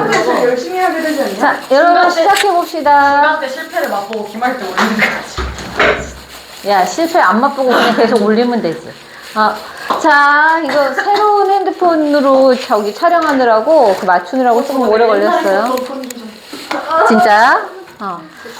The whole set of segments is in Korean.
중간 때 열심히 하게 되지 않냐? 자, 여러분 시작해봅시다. 중간 때 실패를 맛보고 기말 때 올리는 거지. 야, 실패 안 맛보고 그냥 계속 올리면 되지. 자, 이거 새로운 핸드폰으로 저기 촬영하느라고 그 맞추느라고 조금 오래 걸렸어요. 진짜?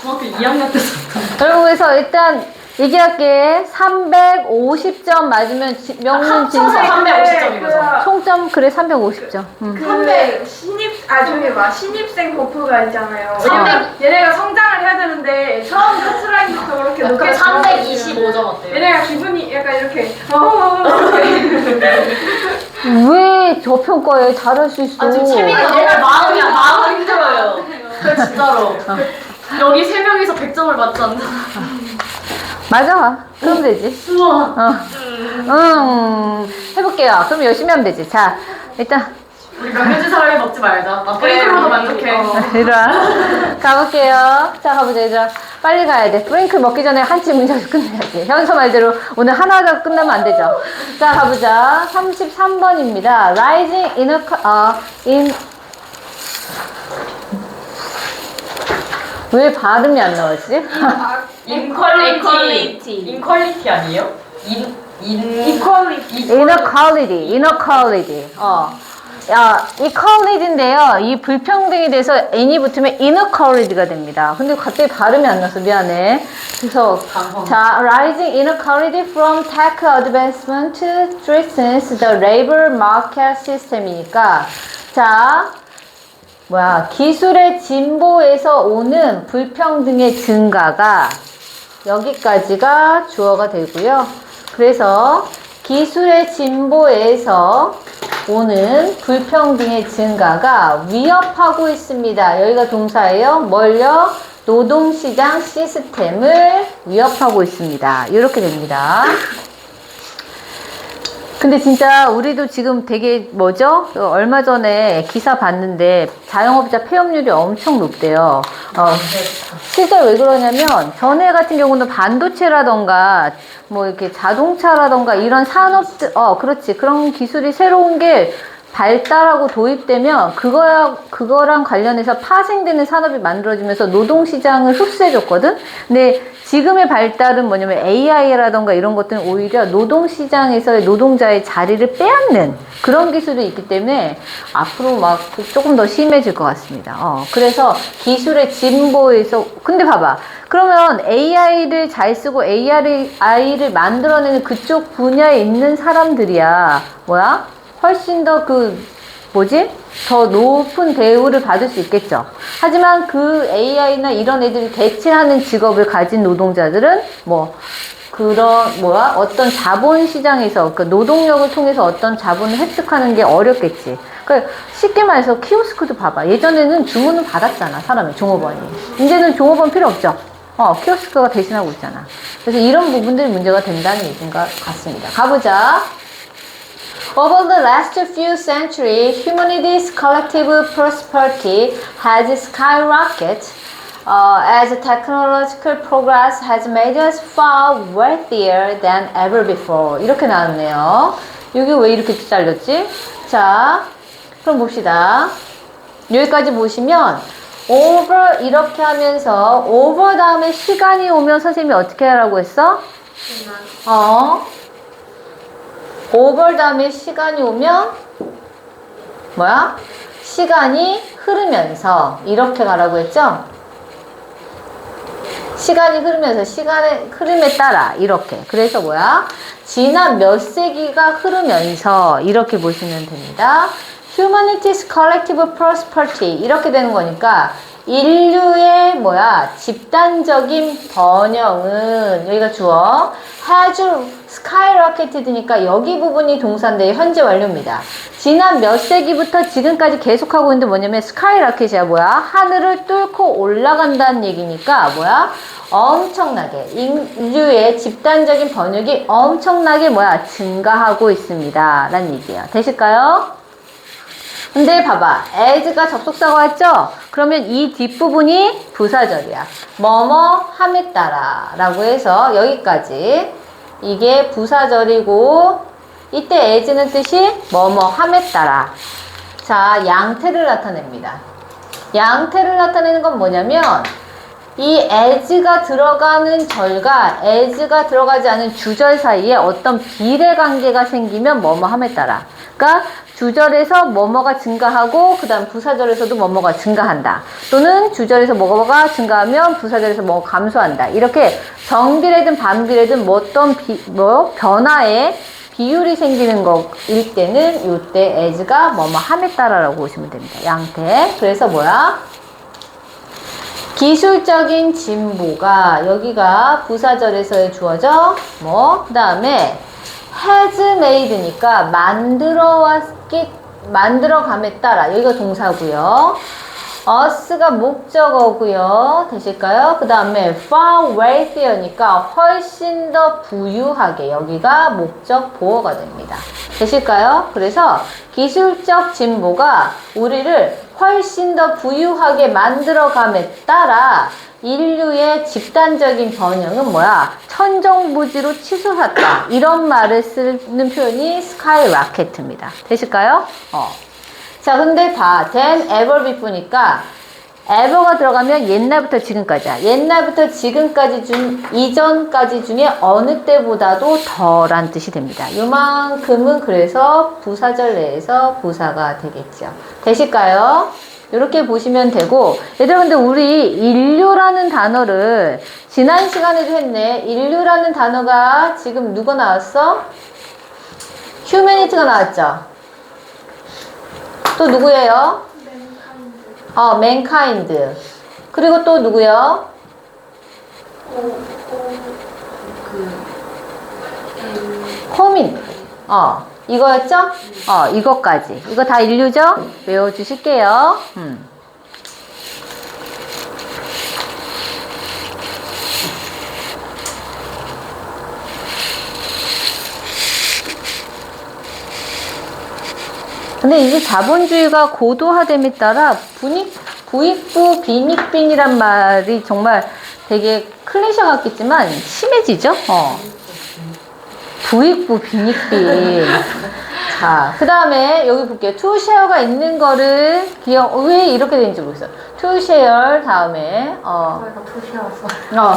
중학교 2학년 때 썼던. 여러분, 그래서 일단 얘기할게. 350점 맞으면 명문 진사. 350점인 거죠. 총점 그래 350점. 근데 신입생 버프가 있잖아요. 왜냐면 얘네가 성장을 해야 되는데 처음 커트라인부터 그렇게 높게 325점 어때요? 얘네가 기분이 약간 이렇게 왜 저평가에 잘할 수 있어? 지금 채민이가 얘가 마음이 힘들어요. 진짜로. 여기 3명이서 100점을 맞지 않나? 맞아. 그럼 되지. 우와. 해볼게요. 그럼 열심히 하면 되지. 자, 일단 우리 명예진 사람이 먹지 말자. 나 프링클로도 만족해. 얘들아 가볼게요. 자, 가보자. 얘들아 빨리 가야 돼. 프링클 먹기 전에 한치 문제를 끝내야지. 현서 말대로 오늘 하나 하다 끝나면 안 되죠. 자, 가보자. 33번입니다. Rising in 왜 발음이 안 나오지? 인퀄리티 아니에요? 이퀄리티 inequality. 야, equality인데요. 이 불평등에 대해서 n이 붙으면 inequality가 됩니다. 근데 갑자기 발음이 안 나서 미안해. 그래서 자, rising inequality from tech advancement threatens the labor market system이니까 자, 기술의 진보에서 오는 불평등의 증가가 여기까지가 주어가 되고요. 그래서 기술의 진보에서 오는 불평등의 증가가 위협하고 있습니다. 여기가 동사예요. 뭘요? 노동시장 시스템을 위협하고 있습니다. 이렇게 됩니다. 근데 진짜 우리도 지금 되게 얼마 전에 기사 봤는데 자영업자 폐업률이 엄청 높대요. 실제로 왜 그러냐면 전에 같은 경우는 반도체라던가 뭐 이렇게 자동차라던가 이런 산업들, 그렇지. 그런 기술이 새로운 게 발달하고 도입되면 그거랑 관련해서 파생되는 산업이 만들어지면서 노동시장을 흡수해줬거든? 근데 지금의 발달은 뭐냐면 AI라던가 이런 것들은 오히려 노동시장에서의 노동자의 자리를 빼앗는 그런 기술이 있기 때문에 앞으로 막 조금 더 심해질 것 같습니다. 그래서 기술의 진보에서, 근데 봐봐. 그러면 AI를 잘 쓰고 AI를 만들어내는 그쪽 분야에 있는 사람들이야. 훨씬 더 더 높은 대우를 받을 수 있겠죠. 하지만 그 AI나 이런 애들이 대체하는 직업을 가진 노동자들은 어떤 자본시장에서 그 노동력을 통해서 어떤 자본을 획득하는 게 어렵겠지. 그러니까 쉽게 말해서 키오스크도 봐봐. 예전에는 주문을 받았잖아, 사람이, 종업원이. 이제는 종업원 필요 없죠. 키오스크가 대신하고 있잖아. 그래서 이런 부분들이 문제가 된다는 얘기인 것 같습니다. 가보자. Over the last few centuries, humanity's collective prosperity has skyrocketed as technological progress has made us far wealthier than ever before. 이렇게 나왔네요. 여기 왜 이렇게 잘렸지? 자, 그럼 봅시다. 여기까지 보시면 over 이렇게 하면서 over 다음에 시간이 오면 선생님이 어떻게 하라고 했어? over 다음에 시간이 오면 시간이 흐르면서 이렇게 가라고 했죠? 시간이 흐르면서 시간의 흐름에 따라 이렇게. 그래서 지난 몇 세기가 흐르면서 이렇게 보시면 됩니다. Humanity's collective prosperity 이렇게 되는 거니까 인류의 집단적인 번영은 여기가 주어 has skyrocketed니까 여기 부분이 동사인데 현재 완료입니다. 지난 몇 세기부터 지금까지 계속하고 있는데 뭐냐면 skyrocket이야. 하늘을 뚫고 올라간다는 얘기니까 엄청나게 인류의 집단적인 번역이 엄청나게 증가하고 있습니다 라는 얘기예요. 되실까요? 근데 봐봐, as가 접속사가 왔죠? 그러면 이 뒷부분이 부사절이야. 함에 따라 라고 해서 여기까지 이게 부사절이고 이때 as는 뜻이 함에 따라 자, 양태를 나타냅니다. 양태를 나타내는 건 뭐냐면 이 as가 들어가는 절과 as가 들어가지 않은 주절 사이에 어떤 비례관계가 생기면 뭐뭐함에 따라, 그러니까 주절에서 뭐뭐가 증가하고 그 다음 부사절에서도 뭐뭐가 증가한다, 또는 주절에서 뭐뭐가 증가하면 부사절에서 뭐가 감소한다, 이렇게 정비례든 반비례든 어떤 변화에 비율이 생기는 거일 때는 이때 as가 뭐뭐함에 따라라고 보시면 됩니다. 양태. 그래서 뭐야? 기술적인 진보가, 여기가 부사절에서의 주어져. 그 다음에 has made니까 만들어감에 따라, 여기가 동사고요. us가 목적어고요. 되실까요? 그 다음에 far wealthier니까 훨씬 더 부유하게, 여기가 목적 보어가 됩니다. 되실까요? 그래서 기술적 진보가 우리를 훨씬 더 부유하게 만들어감에 따라 인류의 집단적인 번영은 뭐야? 천정부지로 치솟았다. 이런 말을 쓰는 표현이 skyrocket입니다. 되실까요? 자, 근데 봐. than ever before니까 ever가 들어가면 옛날부터 지금까지야. 옛날부터 지금까지 이전까지 중에 어느 때보다도 덜한 뜻이 됩니다. 요만큼은 그래서 부사절 내에서 부사가 되겠죠. 되실까요? 이렇게 보시면 되고, 얘들아, 근데 우리 인류라는 단어를 지난 시간에도 했네. 인류라는 단어가 지금 누가 나왔어? humanity가 나왔죠? 또 누구예요? mankind. 그리고 또 누구요? homin. 이거였죠? 이거까지. 이거 다 인류죠? 외워주실게요. 근데 이제 자본주의가 고도화됨에 따라 부익부 빈익빈이란 말이 정말 되게 클리셰 같겠지만 심해지죠? 부익부 빈익빈. 자, 그 다음에 여기 볼게요. to share가 있는 거를 왜 이렇게 되는지 모르겠어요. to share 다음에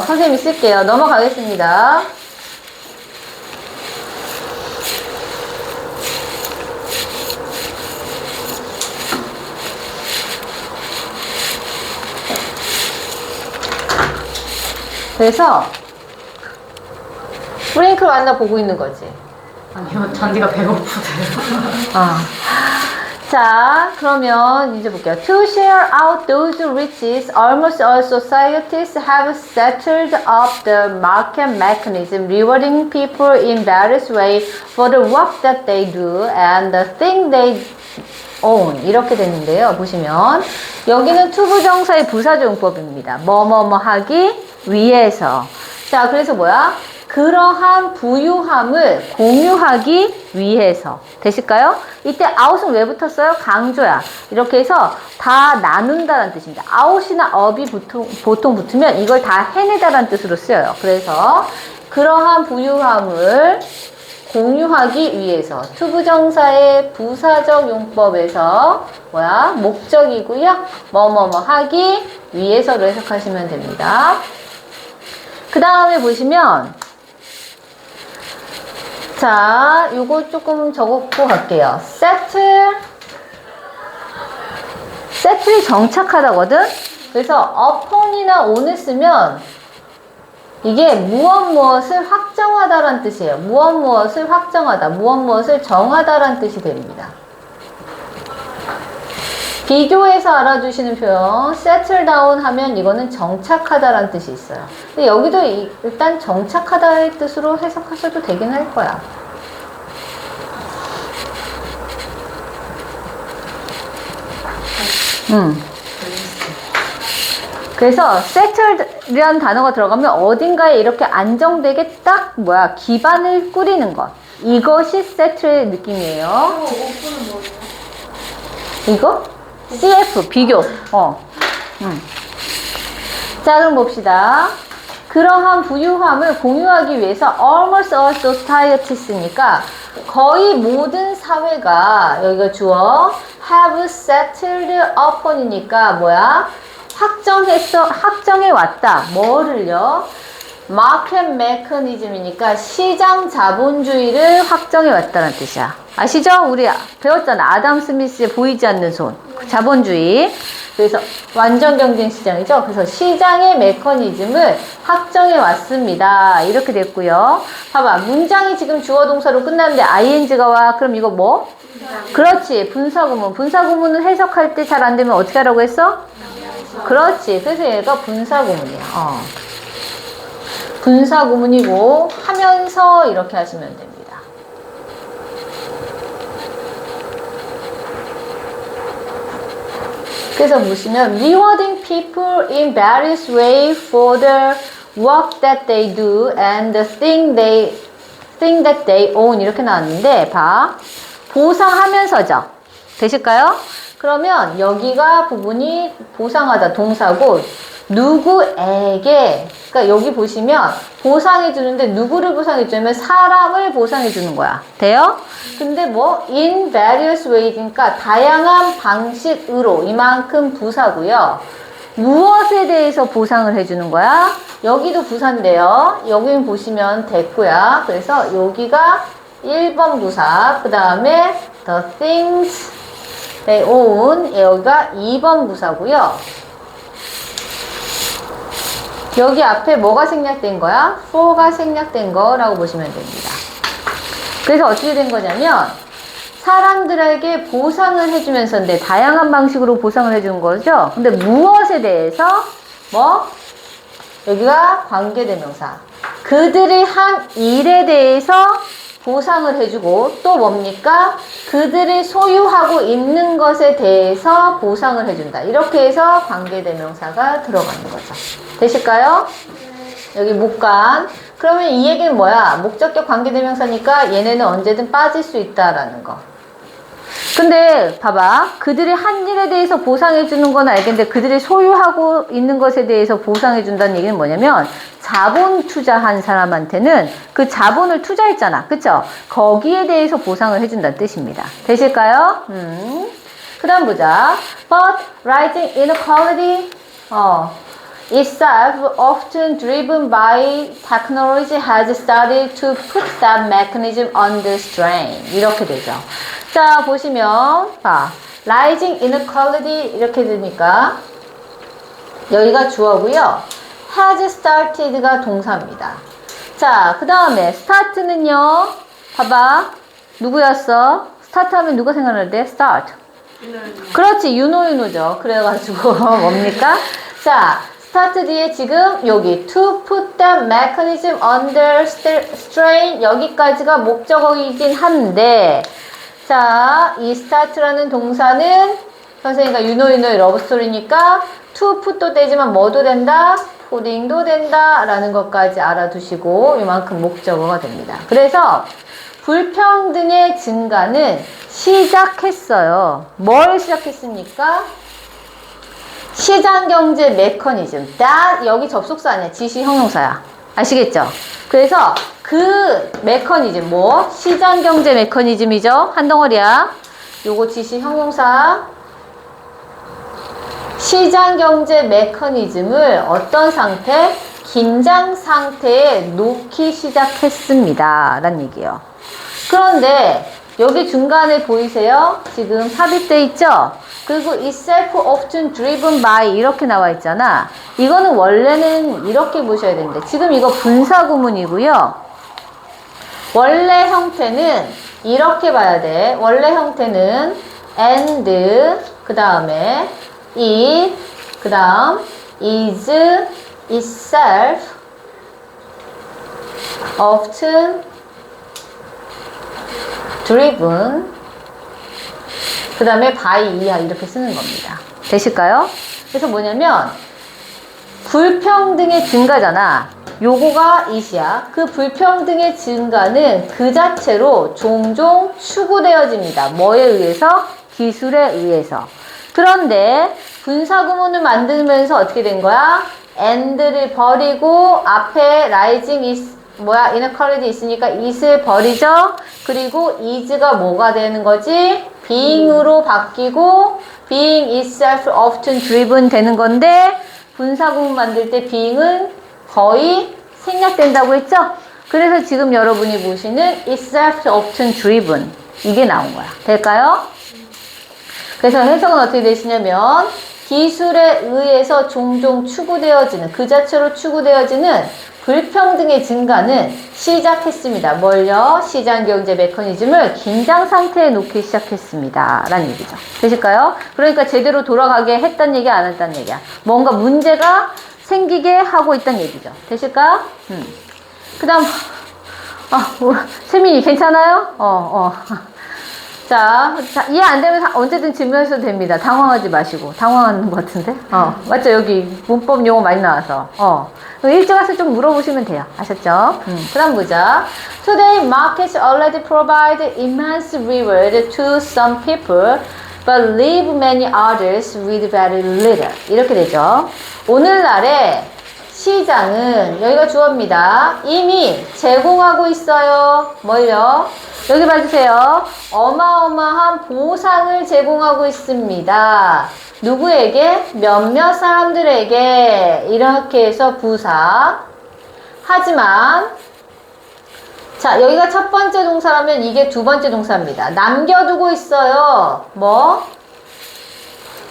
선생님이 쓸게요. 넘어가겠습니다. 그래서 프랭클 완나 보고 있는 거지. 아니요, 잔디가 배고프대요. 자, 그러면 이제 볼게요. To share out those riches, almost all societies have settled up the market mechanism, rewarding people in various ways for the work that they do and the thing they own. 이렇게 됐는데요. 보시면 여기는 투부정사의 부사조용법입니다. 뭐뭐뭐 하기 위해서. 자, 그래서 뭐야? 그러한 부유함을 공유하기 위해서. 되실까요? 이때 out은 왜 붙었어요? 강조야. 이렇게 해서 다 나눈다라는 뜻입니다. out이나 up이 보통 붙으면 이걸 다 해내다라는 뜻으로 쓰여요. 그래서 그러한 부유함을 공유하기 위해서. 투부정사의 부사적 용법에서 뭐야? 목적이고요. 뭐뭐뭐 하기 위해서로 해석하시면 됩니다. 그 다음에 보시면 자, 요거 조금 적고 갈게요. settle이 정착하다거든? 그래서 upon이나 on을 쓰면 이게 무엇을 확정하다라는 뜻이에요. 무엇을 확정하다, 무엇을 정하다라는 뜻이 됩니다. 비교해서 알아주시는 표현, settle down 하면 이거는 정착하다라는 뜻이 있어요. 근데 여기도 일단 정착하다의 뜻으로 해석하셔도 되긴 할 거야. 그래서 settled이라는 단어가 들어가면 어딘가에 이렇게 안정되게 딱 기반을 꾸리는 것. 이것이 settle의 느낌이에요. 이거? CF, 비교. 자, 그럼 봅시다. 그러한 부유함을 공유하기 위해서 almost all societies니까 거의 모든 사회가 여기가 주어 have settled upon이니까 뭐야? 확정해 왔다. 뭐를요? 마켓 메커니즘이니까 시장 자본주의를 확정해 왔다는 뜻이야. 아시죠? 우리 배웠잖아. 아담 스미스의 보이지 않는 손. 자본주의. 그래서 완전 경쟁 시장이죠. 그래서 시장의 메커니즘을 확정해 왔습니다. 이렇게 됐고요. 봐봐. 문장이 지금 주어 동사로 끝났는데 ing가 와. 그럼 이거 뭐? 그렇지. 분사구문. 분사구문을 해석할 때 잘 안 되면 어떻게 하라고 했어? 그렇지. 그래서 얘가 분사구문이야. 분사구문이고 하면서 이렇게 하시면 됩니다. 그래서 보시면 rewarding people in various ways for the work that they do and the thing that they own 이렇게 나왔는데 봐. 보상하면서죠. 되실까요? 그러면 여기가 부분이 보상하다 동사고 누구에게 그러니까 여기 보시면 보상해 주는데 누구를 보상해 주냐면 사람을 보상해 주는 거야. 돼요? 근데 뭐 in various ways니까 다양한 방식으로 이만큼 부사고요. 무엇에 대해서 보상을 해 주는 거야? 여기도 부사인데요. 여기 보시면 됐고요. 그래서 여기가 1번 부사. 그다음에 the things they own 여기가 2번 부사고요. 여기 앞에 뭐가 생략된 거야? for가 생략된 거라고 보시면 됩니다. 그래서 어떻게 된 거냐면 사람들에게 보상을 해주면서인데 다양한 방식으로 보상을 해주는 거죠. 근데 무엇에 대해서 뭐 여기가 관계대명사 그들이 한 일에 대해서 보상을 해주고 또 뭡니까? 그들이 소유하고 있는 것에 대해서 보상을 해준다. 이렇게 해서 관계대명사가 들어가는 거죠. 되실까요? 여기 목관. 그러면 이 얘기는 뭐야? 목적격 관계대명사니까 얘네는 언제든 빠질 수 있다라는 거. 근데 봐봐. 그들이 한 일에 대해서 보상해주는 건 알겠는데 그들이 소유하고 있는 것에 대해서 보상해준다는 얘기는 뭐냐면 자본 투자한 사람한테는 그 자본을 투자했잖아. 그쵸? 거기에 대해서 보상을 해준다는 뜻입니다. 되실까요? 그 다음 보자. But rising inequality itself, often driven by technology, has started to put that mechanism under strain. 이렇게 되죠. 자, 보시면, 봐. rising inequality 이렇게 되니까, 여기가 주어고요. has started가 동사입니다. 자, 그 다음에, start는요, 봐봐. 누구였어? start 하면 누가 생각날 때? start. 그렇지, 유노죠. 그래가지고, 뭡니까? 자, 스타트 뒤에 지금 여기 to put the mechanism under strain 여기까지가 목적어이긴 한데 자, 이 start라는 동사는 선생님과 유노의 러브스토리니까 to put도 되지만 뭐도 된다? putting도 된다 라는 것까지 알아두시고 이만큼 목적어가 됩니다. 그래서 불평등의 증가는 시작했어요. 뭘 시작했습니까? 시장경제 메커니즘. 여기 접속사 아니야. 지시 형용사야. 아시겠죠? 그래서 그 메커니즘 뭐? 시장경제 메커니즘이죠. 한 덩어리야. 요거 지시 형용사. 시장경제 메커니즘을 어떤 상태? 긴장 상태에 놓기 시작했습니다. 라는 얘기예요. 그런데 여기 중간에 보이세요? 지금 삽입돼 있죠? 그리고 itself often driven by 이렇게 나와 있잖아. 이거는 원래는 이렇게 보셔야 되는데 지금 이거 분사구문이고요. 원래 형태는 이렇게 봐야 돼. 원래 형태는 and 그 다음에 it 그 다음 is itself often driven 그 다음에 by 이하 이렇게 쓰는 겁니다. 되실까요? 그래서 뭐냐면 불평등의 증가잖아. 요거가 it이야. 그 불평등의 증가는 그 자체로 종종 추구되어집니다. 뭐에 의해서? 기술에 의해서. 그런데 분사구문을 만들면서 어떻게 된 거야? and를 버리고 앞에 rising is 뭐야 inequality 있으니까 is를 버리죠. 그리고 is가 뭐가 되는 거지? being으로 바뀌고 being itself often driven 되는 건데 분사구문 만들 때 being은 거의 생략된다고 했죠? 그래서 지금 여러분이 보시는 itself often driven 이게 나온 거야. 될까요? 그래서 해석은 어떻게 되시냐면 기술에 의해서 종종 추구되어지는 그 자체로 추구되어지는 불평등의 증가는 시작했습니다. 뭘요? 시장경제 메커니즘을 긴장 상태에 놓기 시작했습니다. 라는 얘기죠. 되실까요? 그러니까 제대로 돌아가게 했단 얘기 안 했단 얘기야. 뭔가 문제가 생기게 하고 있단 얘기죠. 되실까? 그 다음 세민이 괜찮아요? 자, 이해 안 되면 언제든 질문하셔도 됩니다. 당황하지 마시고. 당황하는 것 같은데? 맞죠? 여기 문법 용어 많이 나와서. 일찍 와서 좀 물어보시면 돼요. 아셨죠? 그 다음 보자. Today, markets already provide immense reward to some people, but leave many others with very little. 이렇게 되죠. 오늘날에 시장은, 여기가 주어입니다. 이미 제공하고 있어요. 뭘요? 여기 봐주세요. 어마어마한 보상을 제공하고 있습니다. 누구에게? 몇몇 사람들에게. 이렇게 해서 부사. 하지만 자, 여기가 첫 번째 동사라면 이게 두 번째 동사입니다. 남겨두고 있어요. 뭐?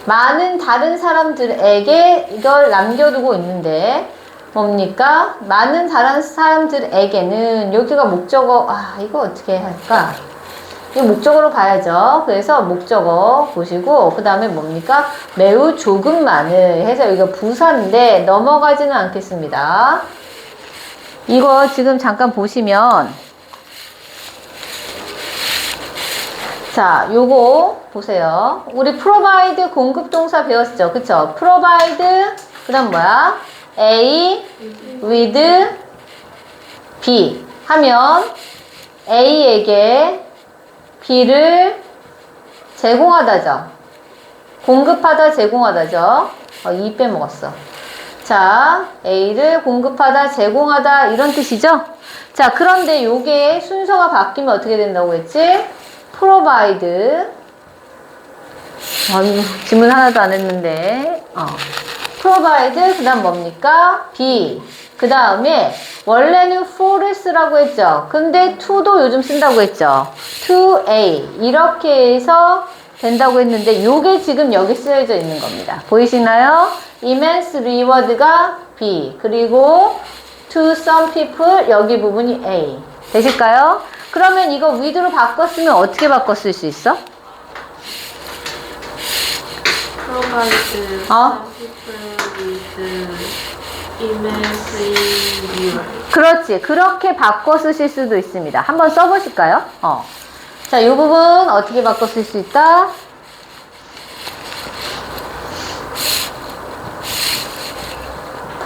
많은 다른 사람들에게 이걸 남겨두고 있는데 뭡니까? 많은 다른 사람들에게는 여기가 목적어 이거 어떻게 할까? 이거 목적어로 봐야죠. 그래서 목적어 보시고 그 다음에 뭡니까? 매우 조금만을 해서 이거 부사인데 넘어가지는 않겠습니다. 이거 지금 잠깐 보시면 자, 요거 보세요. 우리 provide 공급동사 배웠죠? 그쵸? provide 그 다음 뭐야? A with B 하면 A에게 B를 제공하다죠. 공급하다, 제공하다죠. E 빼먹었어. 자, A를 공급하다, 제공하다 이런 뜻이죠. 자, 그런데 요게 순서가 바뀌면 어떻게 된다고 했지? provide 질문 하나도 안 했는데 provide 그 다음 뭡니까? B 그 다음에 원래는 for를 쓰라고 했죠. 근데 to도 요즘 쓴다고 했죠. to A 이렇게 해서 된다고 했는데 요게 지금 여기 쓰여져 있는 겁니다. 보이시나요? immense reward가 B 그리고 to some people 여기 부분이 A 되실까요? 그러면 이거 with로 바꿨으면 어떻게 바꿔 쓸 수 있어? provide some people with immensely reward. 그렇지. 그렇게 바꿔 쓰실 수도 있습니다. 한번 써보실까요? 자, 이 부분 어떻게 바꿔 쓸 수 있다?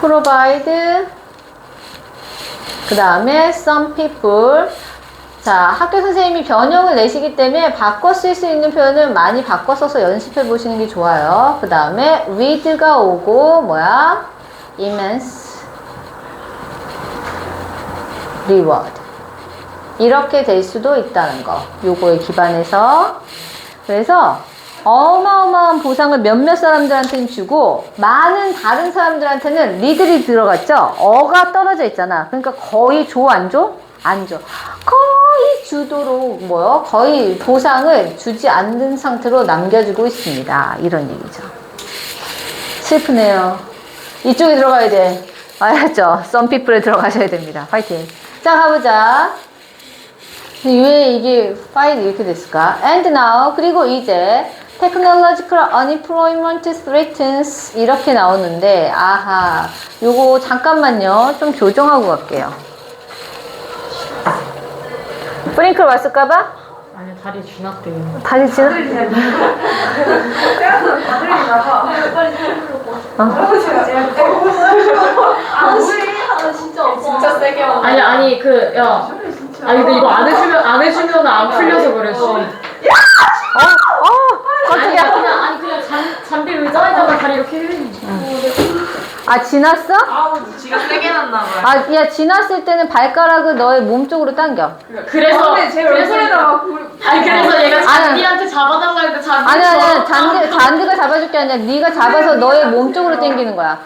provide 그 다음에 some people 자, 학교 선생님이 변형을 내시기 때문에 바꿔 쓸 수 있는 표현을 많이 바꿔 써서 연습해 보시는 게 좋아요. 그 다음에 with가 오고 뭐야? immense reward 이렇게 될 수도 있다는 거. 요거에 기반해서 그래서 어마어마한 보상을 몇몇 사람들한테는 주고 많은 다른 사람들한테는 리들이 들어갔죠. 어가 떨어져 있잖아. 그러니까 거의 줘, 안 줘? 안 줘. 거의 주도록 뭐요? 거의 보상을 주지 않는 상태로 남겨주고 있습니다. 이런 얘기죠. 슬프네요. 이쪽에 들어가야 돼. 알았죠? Some people에 들어가셔야 됩니다. 파이팅. 자, 가보자. 왜 이게 파일이 이렇게 됐을까? And now 그리고 이제 Technological unemployment threatens 이렇게 나오는데 아하 요거 잠깐만요 좀 조정하고 갈게요. 프링클 왔을까봐? 아니 다리 지났대요. 다리 지나? 다들이 나가. 빨리 진짜 세게 아니 근데 이거 안 해주면 안 풀려서 그래. 깜짝이야. 그냥 잔디 의자에다가 다리 이렇게 해. 아, 지났어? 아우, 지가 세게 났나 봐요. 아, 야, 지났을 때는 발가락을 너의 몸 쪽으로 당겨. 그래서 근데 제 얼굴에다가 아니 그래서 얘가 아니. 잔디한테 잡아달라 했는데 잔디 아니야, 잔디가 잡아줄 게 아니라 네가 잡아서 너의 몸 쪽으로 당기는 거야.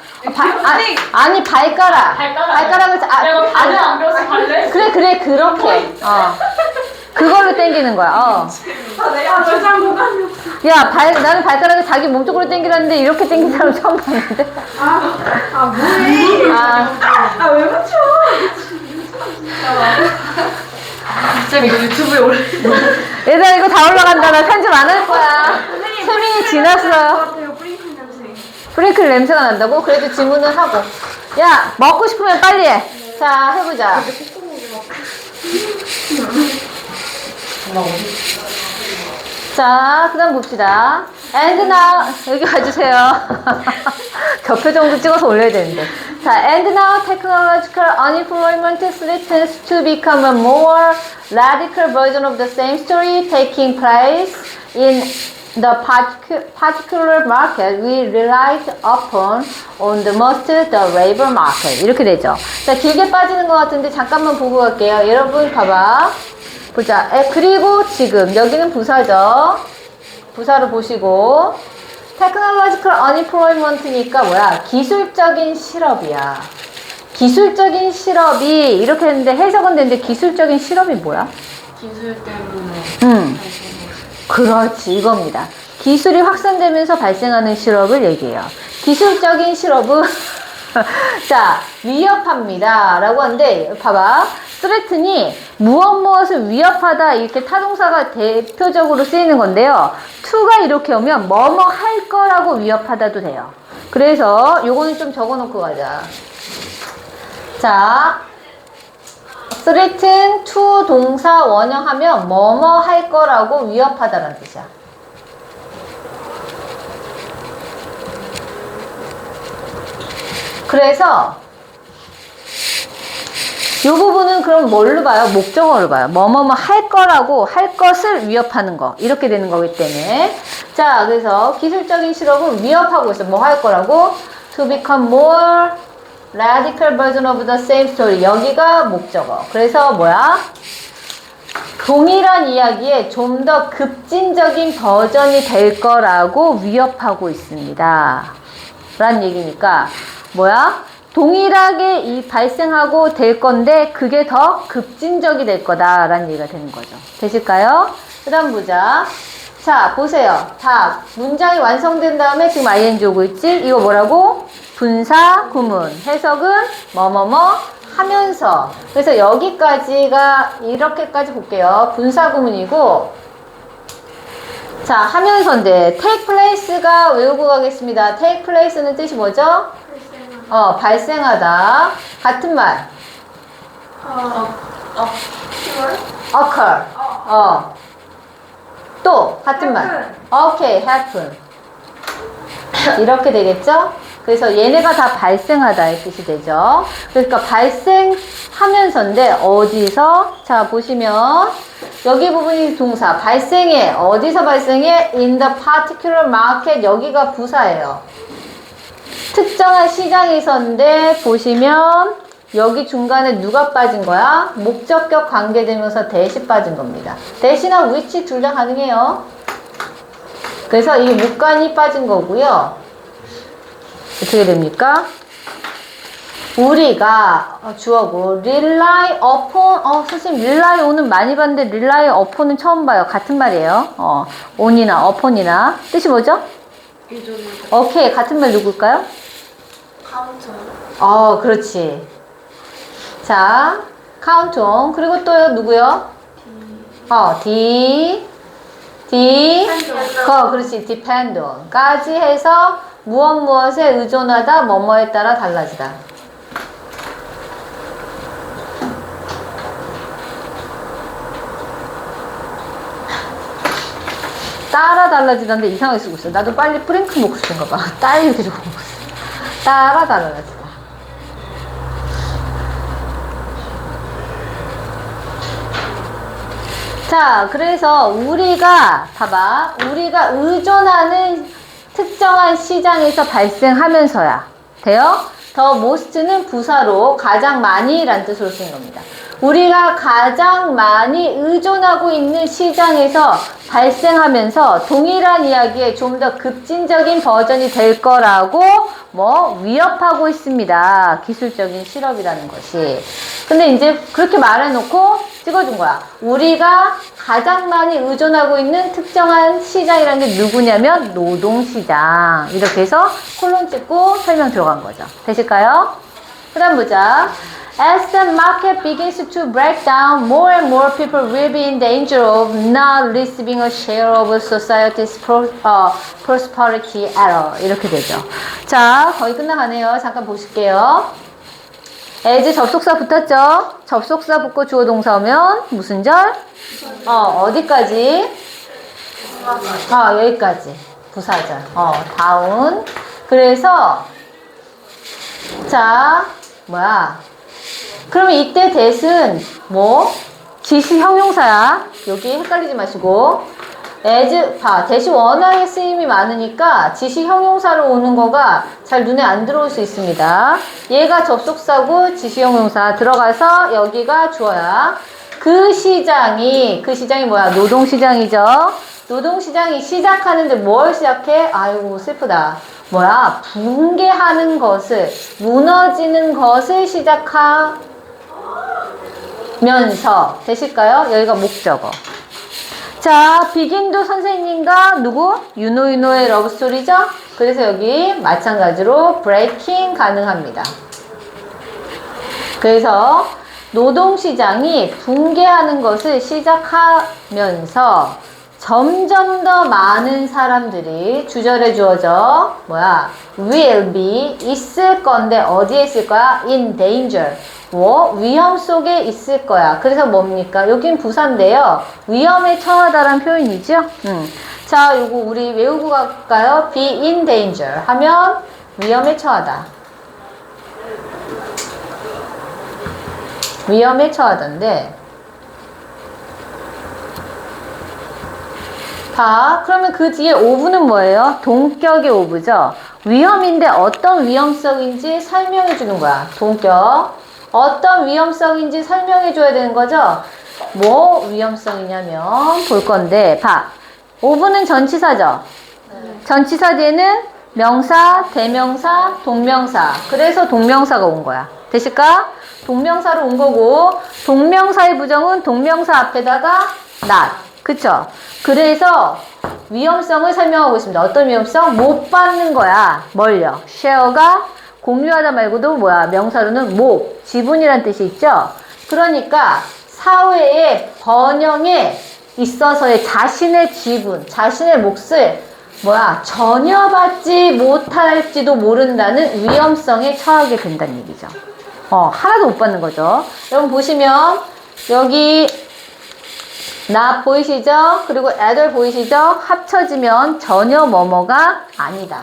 아니, 발가락을 내가 발을 안 배워서 발레? 그래, 그렇게. 그걸로 당기는 거야. 아, 저장 공간이 없어. 야, 나는 발가락을 자기 몸 쪽으로 당기라는데 이렇게 당긴 사람 처음 봤는데. 뭐해? 아, 왜 맞춰? 쌤 이거 유튜브에 올려. 얘들아, 이거 다 올라간다. 나 편집 안 할 거야. 세민이 지났어요. 브링클 냄새. 프링클 냄새가 난다고? 그래도 질문은 하고. 야, 먹고 싶으면 빨리 해. 자, 해보자. 자, 그 다음 봅시다. And now, 여기 와주세요. 저 표정도 찍어서 올려야 되는데. 자, and now technological unemployment threatens to become a more radical version of the same story taking place in the particular market we relied upon on the most the labor market. 이렇게 되죠. 자, 길게 빠지는 것 같은데 잠깐만 보고 갈게요. 여러분, 봐봐. 보자. 그리고 지금 여기는 부사죠. 부사를 보시고 technological unemployment니까 뭐야? 기술적인 실업이야. 기술적인 실업이 이렇게 했는데 해석은 되는데 기술적인 실업이 뭐야? 기술 때문에. 그렇지, 이겁니다. 기술이 확산되면서 발생하는 실업을 얘기해요. 기술적인 실업은 자, 위협합니다 라고 하는데 봐봐. threaten이 무엇을 위협하다 이렇게 타동사가 대표적으로 쓰이는 건데요. to가 이렇게 오면 뭐뭐 할 거라고 위협하다도 돼요. 그래서 요거는 좀 적어놓고 가자. 자, threaten to 동사 원형하면 뭐뭐 할 거라고 위협하다라는 뜻이야. 그래서 이 부분은 그럼 뭘로 봐요? 목적어로 봐요. 뭐뭐뭐 할 거라고 할 것을 위협하는 거 이렇게 되는 거기 때문에 자, 그래서 기술적인 실업은 위협하고 있어. 뭐 할 거라고? To become more radical version of the same story. 여기가 목적어. 그래서 뭐야? 동일한 이야기에 좀 더 급진적인 버전이 될 거라고 위협하고 있습니다. 라는 얘기니까 뭐야? 동일하게 이 발생하고 될 건데 그게 더 급진적이 될 거다라는 얘기가 되는 거죠. 되실까요? 그 다음 보자. 자, 보세요. 다 문장이 완성된 다음에 지금 ing 오고 있지? 이거 뭐라고? 분사 구문. 해석은 뭐뭐뭐 하면서. 그래서 여기까지가 이렇게까지 볼게요. 분사 구문이고 자, 하면서인데 take place가 외우고 가겠습니다. take place는 뜻이 뭐죠? 발생하다. 같은 말. occur. 또 같은 말. 오케이, happen. 이렇게 되겠죠? 그래서 얘네가 다 발생하다의 뜻이 되죠. 그러니까 발생하면서인데 어디서? 자, 보시면 여기 부분이 동사. 발생해. 어디서 발생해? In the particular market. 여기가 부사예요. 특정한 시장에서인데 보시면 여기 중간에 누가 빠진 거야? 목적격 관계되면서 대시 빠진 겁니다. 대시나 which 둘 다 가능해요. 그래서 이 목간이 빠진 거고요. 어떻게 됩니까? 우리가 주어고 rely upon 선생님 rely on은 많이 봤는데 rely upon은 처음 봐요. 같은 말이에요. on이나 upon이나 뜻이 뭐죠? 오케이, 같은 말 누굴까요? 카운터. 그렇지. 자, count on. 그리고 또 누구요? 그렇지. depend on. 까지 해서 무엇에 의존하다, 뭐뭐에 따라 달라지다. 따라 달라지다는데 이상하게 쓰고 있어. 나도 빨리 프랭크 먹고 싶은가 봐. 딸 이렇게 적어 먹고 있어. 따라 달라지다. 자, 그래서 봐봐. 우리가 의존하는 특정한 시장에서 발생하면서야. 돼요? 더 most는 부사로 가장 많이 라는 뜻으로 쓰는 겁니다. 우리가 가장 많이 의존하고 있는 시장에서 발생하면서 동일한 이야기에 좀 더 급진적인 버전이 될 거라고 위협하고 있습니다. 기술적인 실업이라는 것이. 근데 이제 그렇게 말해놓고 찍어준 거야. 우리가 가장 많이 의존하고 있는 특정한 시장이라는 게 누구냐면 노동시장. 이렇게 해서 콜론 찍고 설명 들어간 거죠. 되실까요? 그 다음 보자. As the market begins to break down, more and more people will be in danger of not receiving a share of society's prosperity at all. 이렇게 되죠. 자, 거의 끝나가네요. 잠깐 보실게요. as 접속사 붙었죠? 접속사 붙고 주어 동사 오면 무슨 절? 어디까지? 여기까지. 부사절. 다운. 그래서 자, 그러면 이때 that은 지시 형용사야. 여기 헷갈리지 마시고. that이 워낙에 쓰임이 많으니까 지시 형용사로 오는 거가 잘 눈에 안 들어올 수 있습니다. 얘가 접속사고 지시 형용사 들어가서 여기가 주어야. 그 시장이 노동시장이죠. 노동시장이 시작하는데 뭘 시작해? 아이고 슬프다. 붕괴하는 것을, 무너지는 것을 시작하면서. 되실까요? 여기가 목적어. 자, 비긴도 선생님과 누구? 유노의 러브스토리죠? 그래서 여기 마찬가지로 브레이킹 가능합니다. 그래서 노동시장이 붕괴하는 것을 시작하면서 점점 더 많은 사람들이 주절에 주어져 will be 있을 건데 어디에 있을 거야? in danger 위험 속에 있을 거야. 그래서 뭡니까? 여긴 부사인데요. 위험에 처하다라는 표현이죠. 자, 요거 우리 외우고 갈까요? be in danger 하면 위험에 처하다. 위험에 처하던데. 자, 그러면 그 뒤에 오브는 뭐예요? 동격의 오브죠. 위험인데 어떤 위험성인지 설명해 주는 거야. 동격. 어떤 위험성인지 설명해 줘야 되는 거죠. 뭐 위험성이냐면 볼 건데 오브는 전치사죠. 전치사 뒤에는 명사, 대명사, 동명사. 그래서 동명사가 온 거야. 되실까? 동명사로 온 거고 동명사의 부정은 동명사 앞에다가 not. 그쵸? 그래서 위험성을 설명하고 있습니다. 어떤 위험성? 못 받는 거야. 뭘요? share가 공유하다 말고도 명사로는 못, 지분이란 뜻이 있죠? 그러니까 사회의 번영에 있어서의 자신의 지분, 자신의 몫을 전혀 받지 못할지도 모른다는 위험성에 처하게 된다는 얘기죠. 하나도 못 받는 거죠. 여러분 보시면 여기 나 보이시죠? 그리고 애들 보이시죠? 합쳐지면 전혀 뭐뭐가 아니다.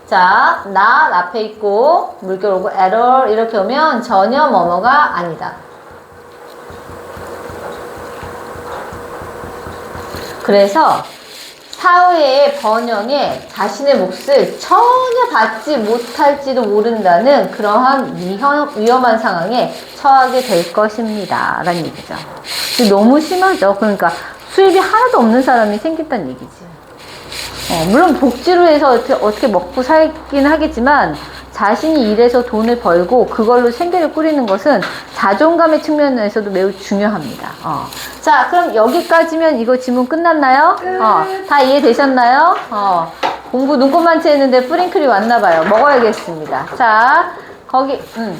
자, 나 앞에 있고 물결 오고 error 이렇게 오면 전혀 뭐뭐가 아니다. 그래서 사회의 번영에 자신의 몫을 전혀 받지 못할지도 모른다는 그러한 위험한 상황에 처하게 될 것입니다. 라는 얘기죠. 너무 심하죠. 그러니까 수입이 하나도 없는 사람이 생긴다는 얘기지. 물론 복지로 해서 어떻게 먹고 살긴 하겠지만 자신이 일해서 돈을 벌고 그걸로 생계를 꾸리는 것은 자존감의 측면에서도 매우 중요합니다. 자, 그럼 여기까지면 이거 지문 끝났나요? 다 이해되셨나요? 공부 눈곱만치 했는데 뿌링클이 왔나봐요. 먹어야겠습니다. 자, 거기 네.